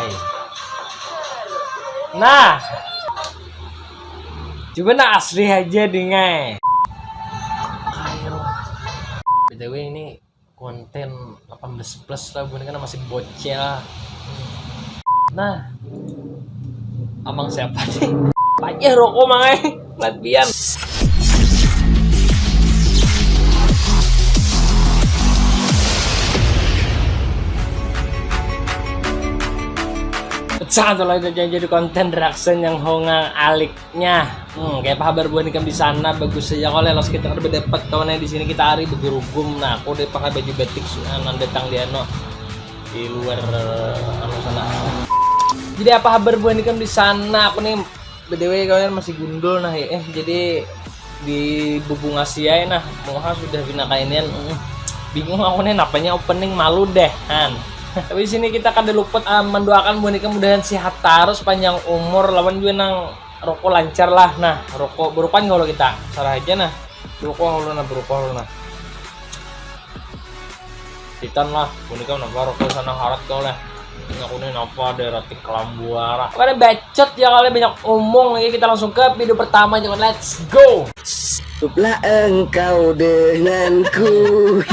Hai. Nah, coba nak asli aja dengan. BTW ini konten 18 plus lah, bukan kan masih bocil. Nah, abang siapa sih? Pajah rokok mangai, latihan. Sangat lah jadi konten reaction yang honga aliknya. Kayak kabar buat nikam di sana bagus saja kalau los kita kan berdapat kawannya di sini kita hari bergerugum. Nah, aku udah pakai baju batik nan datang dia no di luar sana. Jadi apa kabar buat nikam di sana? Aku nih BTW kalian masih gundul nah jadi di Bubung Asia nah Moha sudah bina kainian. Bingung aku nih napanya opening malu deh kan. Tapi di sini kita akan diluput mendoakan boneka mudahan sehat terus panjang umur lawan juga nang rokok lancar lah. Nah rokok berupa kalau kita salah aja nah berupa halo nah titan lah boneka napa rokok sana harat kau lah aku nih napa daerah tik kelambuara karena bacot ya kalian banyak omong lagi. Kita langsung ke video pertama jangan let's go. Tutuplah engkau denganku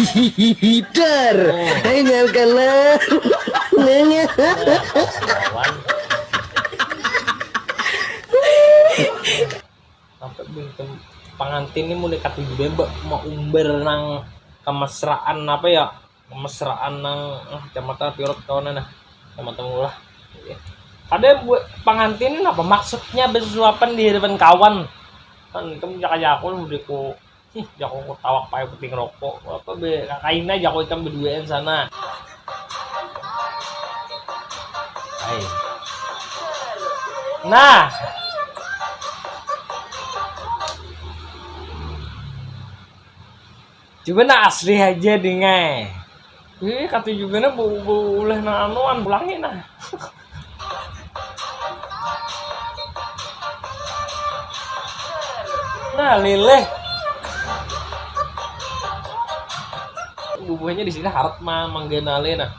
hider hingalkanlah sampai bintang pengantin ini mulai kata juga mbak mau umber nang kemesraan apa ya kemesraan nang kecamatan Pirot kawan nah kecamatan Mulah ada buat pengantin apa maksudnya bersuapan di hadapan kawan kan kamu kayak aku udah ku jago ku tawak pakai puting rokok apa be kakain aja aku ikan berduaan sana. Hai. Nah coba nak asli aja dengan kata juga na boleh na anuan pulangin nah. Nah leleh bubuhnya di sini harap manggenale nah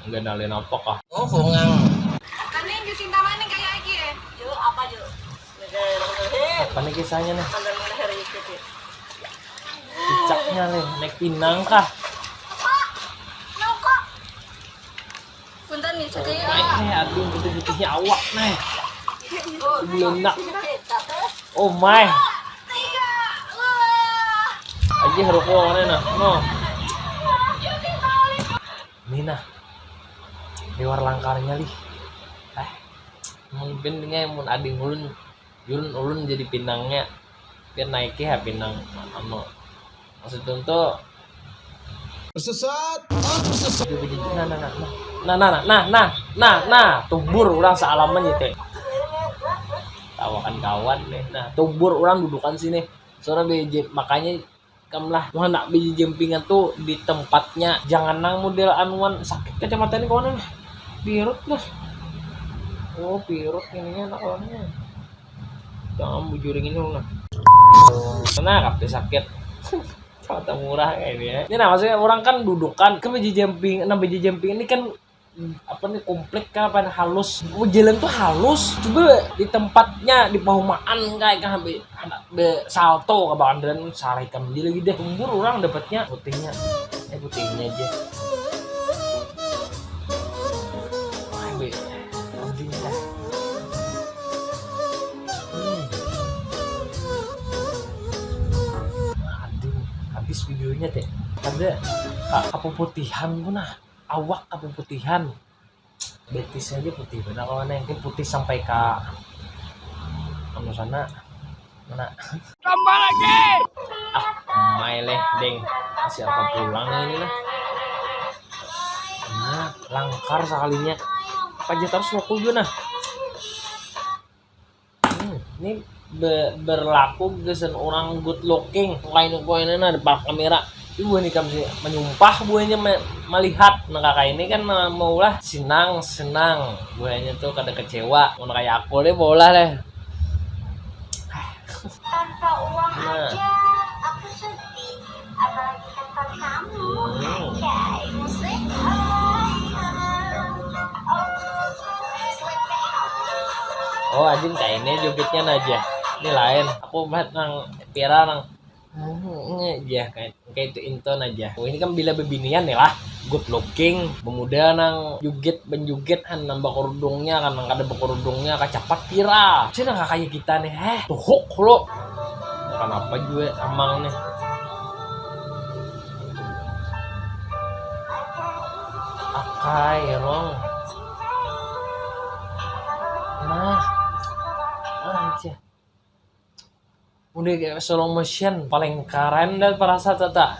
manggenale apa kah hongang kanin di cinta mana kayak lagi ya yuk apa yuk apa nih kisahnya nih cicaknya nih naik pinang kah punten nih sedih naik nih aduh putih-putihnya awak nih lunak. Oh my aja rokok nah no ini nah di luar langkarnya lih mungkin dengan mun ading ulun jadi pinangnya biar naiknya ya pinang anu maksud untuk sesat nah tubur orang sealaman ya teh tawakan kawan deh. Nah, tubur orang dudukan sini. Soalnya BJ makanya kamlah mau nak biji jempingan tuh di tempatnya. Jangan nang model anuan sakit kecamatan ini kawan Pirut lah. Oh, Pirut ininya nak kawannya. Jangan bujuring ini nah. Nah, kapte sakit. Kata murah kayak ini ya. Ini nah maksudnya orang kan dudukan ke biji jemping. Nah, biji jemping ini kan apa nih komplek kan apa halus jalan tuh halus coba di tempatnya di pahumaan kayak kan be salto ke bandaran sarikan dia lagi deh kumpul orang dapatnya putihnya putihnya aja be anjingnya dah aduh habis videonya teh ada keputihan pun nah awak apa putihan betis aja putih benar kalau yang putih sampai ke anu sana mana tambah lagi maileh deng masih apa pulang ini lah nah langkar sekalinya pajak terus waktu juga nah ini berlaku gesen orang good looking lain gue ini nah depan kamera itu buah nikam sih menyumpah buahnya melihat nah kakak ini kan maulah senang buahnya tuh kada kecewa mau kayak aku deh bola deh tanpa uang aja aku sedih apalagi tanpa kamu kayak musik Oh anjing kainnya jogetnya aja. Ini lain. Aku bahas nang Pira nang ya kayak itu inton aja. Oh ini kan bila bebinian ya lah. Good looking, pemuda nang juget benjuget han nambah kerudungnya kan nang ada berkerudungnya kacapat Pira. Sih nang kayak kita nih. Tuhuk lo. Kenapa juga amang nih? Akai rong. Nah aja udah kayak slow motion paling keren dan perasa tata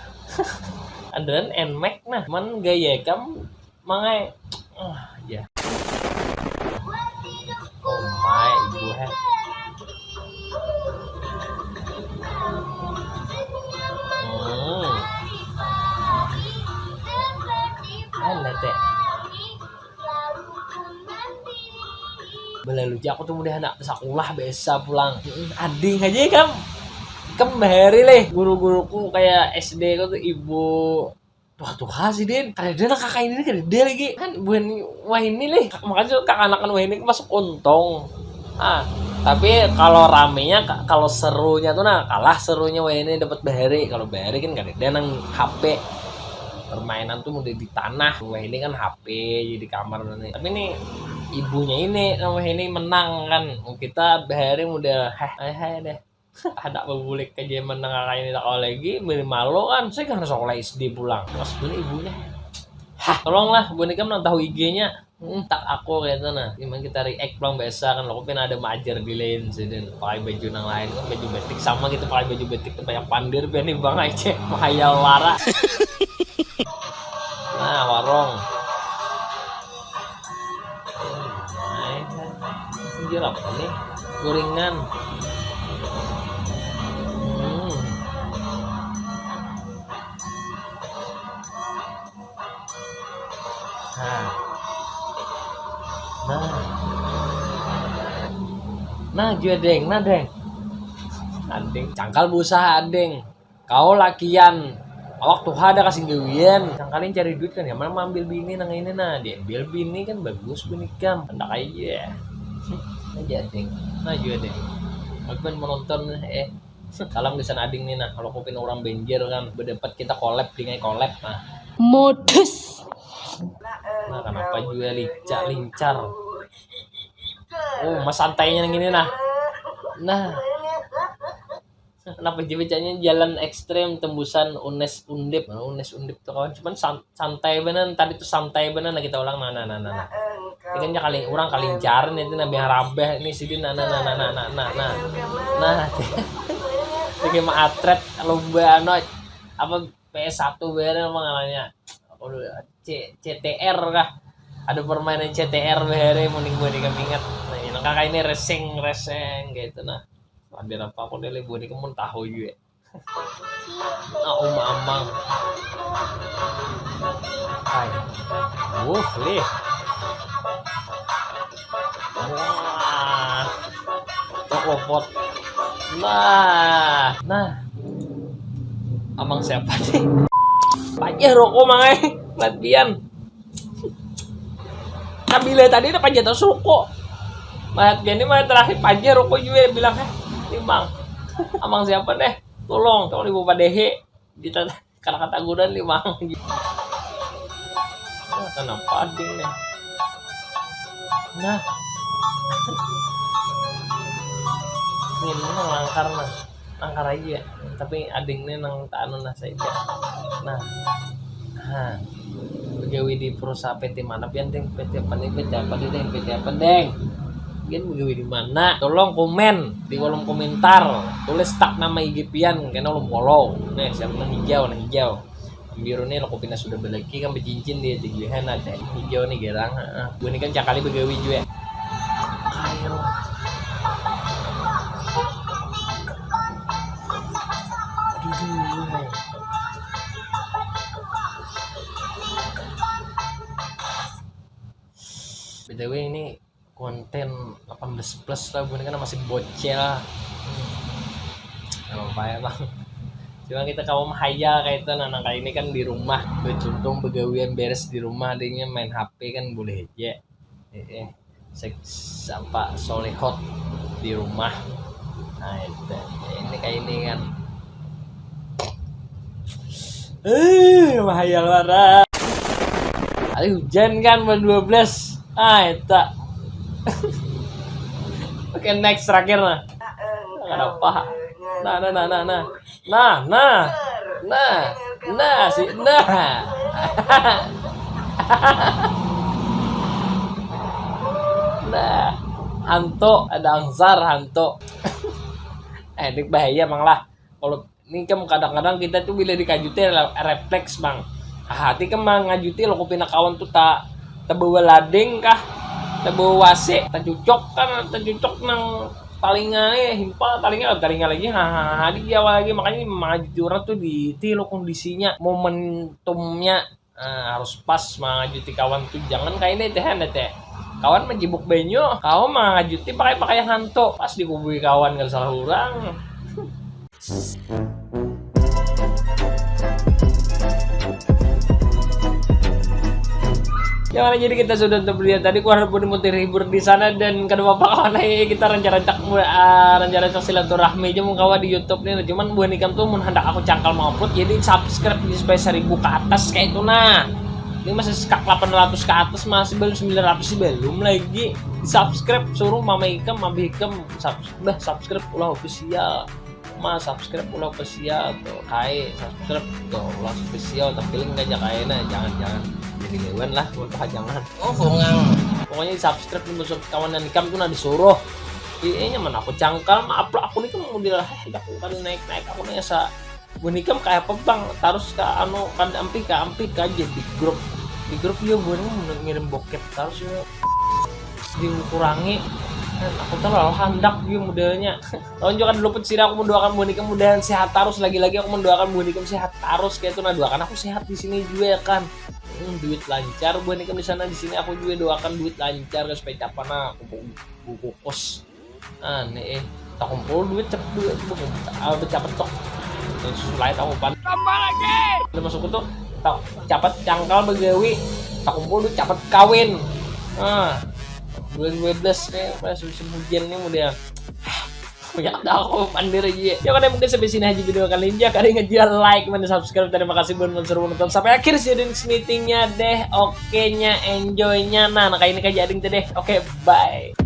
andalan nmax nah man gaya kam mangai ya oh my ibu ada teh belalu aku tuh udah anak sekolah biasa pulang ading aja kan kembali leh guru-guruku kayak SD aku tuh ibu tuh kasih din karena dia kakak ini kan dia lagi kan bukan wah ini leh makanya kakak anakan wah ini masuk untung tapi kalau ramenya kalau serunya tuh nah kalah serunya wah ini dapat bahari kalau bahari kan dia nang HP permainan tuh udah di tanah wah ini kan HP di kamar nih tapi nih ibunya ini nama ini menang kan kita bahari udah hai deh ada bebulik aja menang kayak ini tak lagi malu kan saya kan sekolah SD pulang pas beli ibunya tolonglah boneka menang tahu IG-nya tak aku kayak nah gimana kita react pulang biasa kan lo kan ada majar di lain sih dan pakai baju nang lain kan baju batik sama gitu pakai baju batik banyak pandir biar nih bang aja mahayal lara nah warung anjir apa nih gorengan nah juga deng adeng cangkal berusaha adeng kau lakian awak tuh ada kasih gawian cangkalin cari duit kan ya mana ambil bini nang ini nah dia ambil bini kan bagus bini kam hendak aja aja deng nah juga deng aku pengen menonton salam kesan ading nih nah kalau aku pengen orang benjer kan berdapat kita collab dengan collab nah Modus. nah kenapa juga lincar oh mas santainya yang ini nah kenapa bacanya jalan ekstrem tembusan Unes Undip tuh kawan cuman santai bener tadi tuh santai bener nah kita ulang nah ini kan kali orang kalincaran itu nabi rabeh ini sih nah kayak mah atlet lomba apa PS1 bener mengalanya CTR kah ada permainan CTR bener mending gue ingat nah ini kakak ini racing gitu nah hampir apa aku deh gue nih kamu tahu juga amang hai lih wah tokopot nah amang siapa sih pajah rokok mangai latihan kabila tadi ada pajah terus rokok latihan ini mah terakhir pajah rokok juga bilang limang amang siapa deh tolong kalau ibu padehe kita kata-kata gudan limang kenapa ading nih nah ini langkar aja tapi adingnya nang taanu nah saja nah begawi di perusahaan PT mana pian deng PT apa nih PT apa deng mungkin begawi di mana tolong komen di kolom komentar tulis tak nama IG pian karena lo follow nih siapa nang hijau biru nih lo kopina sudah belaki kan bercincin dia tinggihan ada hijau nih gerang gue ini kan cakali begawi juga ayo BTW ini konten 18 plus lah gue kan masih bocil nggak apa ya bang cuma kita kaum hayal kayak itu anak kali ini kan di rumah bercuntung begawian beres di rumah adanya main HP kan boleh aja Sampai solehot di rumah. Nah itu ini kayak ini kan. Bahaya luar. Hari hujan kan bulan 12. Itu. Oke, next terakhir nah. Kenapa? Nah sih nah hantu ada angsar hantu. Ini bahaya bang lah. Kalau ini kan kadang-kadang kita tuh bila dikajuti refleks bang. Hati kan ngajuti lo kupina kawan tuh tak bawa lading kah, tak bawa wase, tak cucok nang talinganya himpal talinga lagi dia lagi makanya mengajuti orang tuh di lo kondisinya momentumnya harus pas mengajuti kawan tuh jangan kayak ini teh kawan menjibuk benyo kawan mengajuti pakai hantu pas dikubui kawan gak salah orang. Ya mana jadi kita sudah terlihat tadi ku harap pun terhibur di sana dan kedua kawan kita rencana silaturahmi aja mau kawan di YouTube nih cuman buat nikam tuh mau hendak aku cangkal mau upload jadi subscribe di supaya 1000 ke atas kayak itu nah ini masih skak 800 ke atas masih belum 900 sih belum lagi di subscribe suruh mama Hikam subscribe ulah official subscribe ulah official tuh kai subscribe tuh ulah official tapi link aja kayaknya jangan jadi lewan lah jangan pokoknya di subscribe nih musuh kawan dan Hikam tuh disuruh kayaknya mana aku cangkal upload aku nih kan mau aku kan naik aku nih sa Bunikam kayak apa bang terus ke kan ampik aja di grup ya gue ngirim bokep terus ya dikurangi dan aku terlalu hendak dia modelnya tahun juga kan dulu sih aku mendoakan Bunikam mudahan sehat terus lagi-lagi aku mendoakan Bunikam sehat terus kayak itu doakan aku sehat di sini juga kan duit lancar Bunikam di sana di sini aku juga doakan duit lancar supaya capana aku buku kos nih tak kumpul duit cepet tok terus mulai tahu pan tambah lagi udah masuk itu tak cepet cangkal begawi tak kumpul duit cepet kawin bulan 12 nih pas musim hujan nih udah punya aku pandir aja ya kan mungkin sampai sini aja video kali ini jangan ngejual like dan subscribe terima kasih buat menonton sampai akhir students meetingnya deh oke nya enjoy nya nah kayak ini kayak jading deh oke bye.